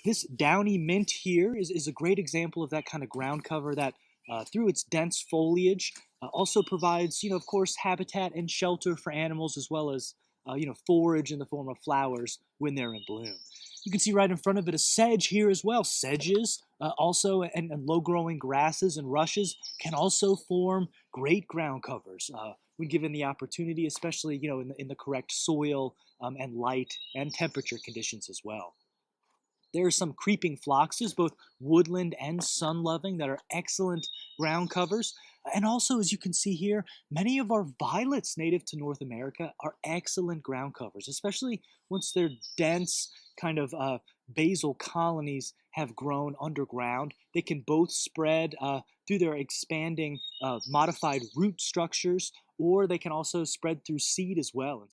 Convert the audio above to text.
This downy mint here is a great example of that kind of ground cover that, through its dense foliage, also provides, of course, habitat and shelter for animals as well as, forage in the form of flowers when they're in bloom. You can see right in front of it a sedge here as well. Sedges also and low-growing grasses and rushes can also form great ground covers when given the opportunity, especially in the correct soil and light and temperature conditions as well. There are some creeping phloxes, both woodland and sun-loving, that are excellent ground covers. And also, as you can see here, many of our violets native to North America are excellent ground covers, especially once their dense kind of basal colonies have grown underground. They can both spread through their expanding modified root structures, or they can also spread through seed as well.